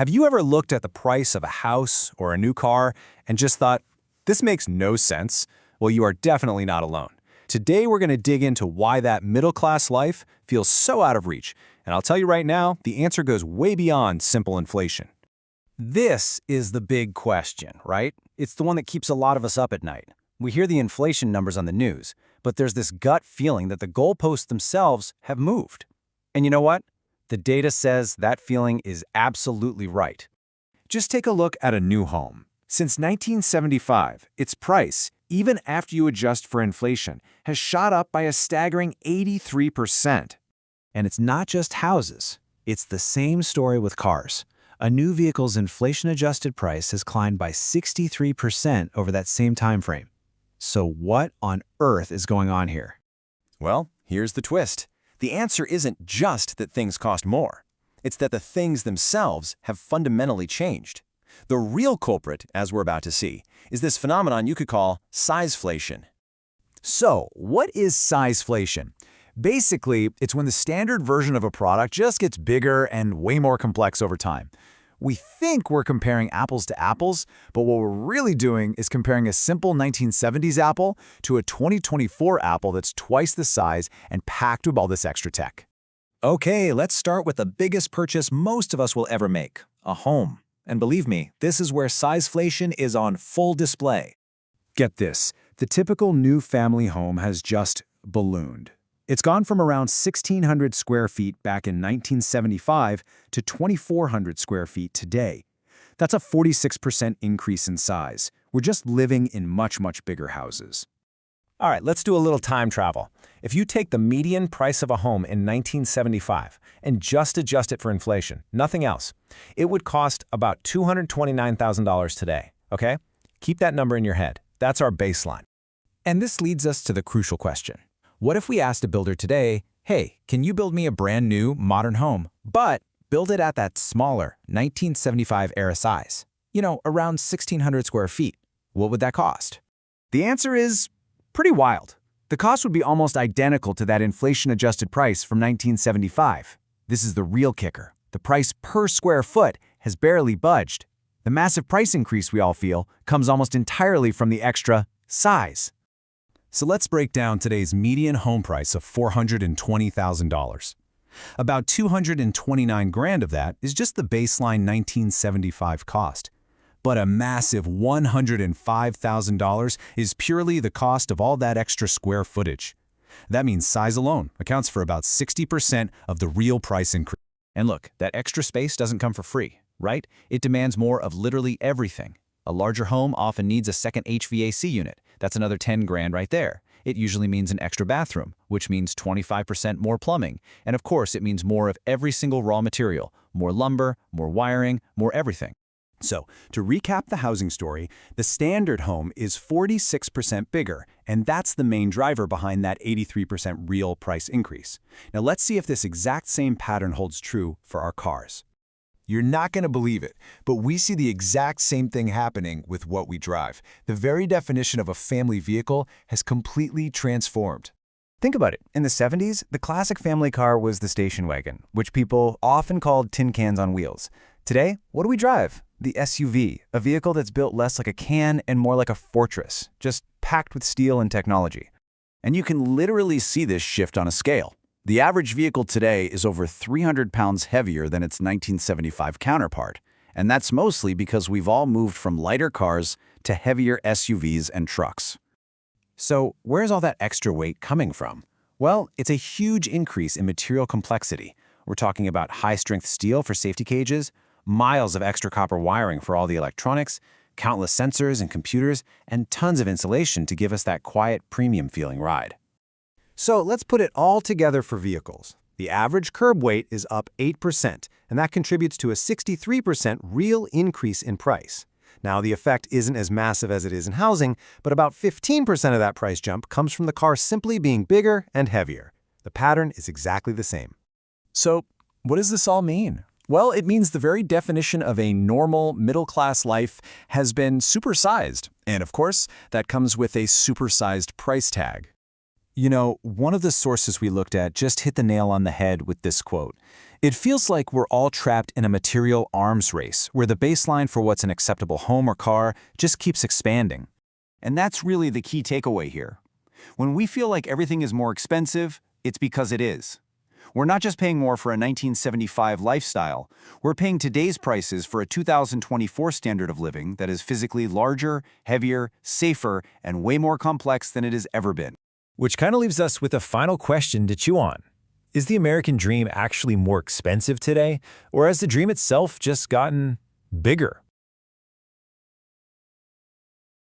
Have you ever looked at the price of a house or a new car and just thought, this makes no sense? Well, you are definitely not alone. Today, we're going to dig into why that middle-class life feels so out of reach. And I'll tell you right now, the answer goes way beyond simple inflation. This is the big question, right? It's the one that keeps a lot of us up at night. We hear the inflation numbers on the news, but there's this gut feeling that the goalposts themselves have moved. And you know what? The data says that feeling is absolutely right. Just take a look at a new home. Since 1975, its price, even after you adjust for inflation, has shot up by a staggering 83%. And it's not just houses. It's the same story with cars. A new vehicle's inflation-adjusted price has climbed by 63% over that same time frame. So what on earth is going on here? Well, here's the twist. The answer isn't just that things cost more. It's that the things themselves have fundamentally changed. The real culprit, as we're about to see, is this phenomenon you could call sizeflation. So, what is sizeflation? Basically, it's when the standard version of a product just gets bigger and way more complex over time. We think we're comparing apples to apples, but what we're really doing is comparing a simple 1970s Apple to a 2024 Apple that's twice the size and packed with all this extra tech. Okay, let's start with the biggest purchase most of us will ever make, a home. And believe me, this is where sizeflation is on full display. Get this, the typical new family home has just ballooned. It's gone from around 1,600 square feet back in 1975 to 2,400 square feet today. That's a 46% increase in size. We're just living in much, much bigger houses. All right, let's do a little time travel. If you take the median price of a home in 1975 and just adjust it for inflation, nothing else, it would cost about $229,000 today, okay? Keep that number in your head. That's our baseline. And this leads us to the crucial question. What if we asked a builder today, hey, can you build me a brand new, modern home, but build it at that smaller 1975 era size? You know, around 1,600 square feet. What would that cost? The answer is pretty wild. The cost would be almost identical to that inflation-adjusted price from 1975. This is the real kicker. The price per square foot has barely budged. The massive price increase we all feel comes almost entirely from the extra size. So let's break down today's median home price of $420,000. About $229,000 of that is just the baseline 1975 cost. But a massive $105,000 is purely the cost of all that extra square footage. That means size alone accounts for about 60% of the real price increase. And look, that extra space doesn't come for free, right? It demands more of literally everything. A larger home often needs a second HVAC unit. That's another $10,000 right there. It usually means an extra bathroom, which means 25% more plumbing. And of course, it means more of every single raw material, more lumber, more wiring, more everything. So, to recap the housing story, the standard home is 46% bigger, and that's the main driver behind that 83% real price increase. Now let's see if this exact same pattern holds true for our cars. You're not going to believe it, but we see the exact same thing happening with what we drive. The very definition of a family vehicle has completely transformed. Think about it. In the 70s, the classic family car was the station wagon, which people often called tin cans on wheels. Today, what do we drive? The SUV, a vehicle that's built less like a can and more like a fortress, just packed with steel and technology. And you can literally see this shift on a scale. The average vehicle today is over 300 pounds heavier than its 1975 counterpart, and that's mostly because we've all moved from lighter cars to heavier SUVs and trucks. So where's all that extra weight coming from? Well, it's a huge increase in material complexity. We're talking about high-strength steel for safety cages, miles of extra copper wiring for all the electronics, countless sensors and computers, and tons of insulation to give us that quiet, premium-feeling ride. So let's put it all together for vehicles. The average curb weight is up 8%, and that contributes to a 63% real increase in price. Now, the effect isn't as massive as it is in housing, but about 15% of that price jump comes from the car simply being bigger and heavier. The pattern is exactly the same. So, what does this all mean? Well, it means the very definition of a normal, middle-class life has been supersized. And of course, that comes with a supersized price tag. You know, one of the sources we looked at just hit the nail on the head with this quote. It feels like we're all trapped in a material arms race where the baseline for what's an acceptable home or car just keeps expanding. And that's really the key takeaway here. When we feel like everything is more expensive, it's because it is. We're not just paying more for a 1975 lifestyle, we're paying today's prices for a 2024 standard of living that is physically larger, heavier, safer, and way more complex than it has ever been. Which kind of leaves us with a final question to chew on. Is the American dream actually more expensive today, or has the dream itself just gotten bigger?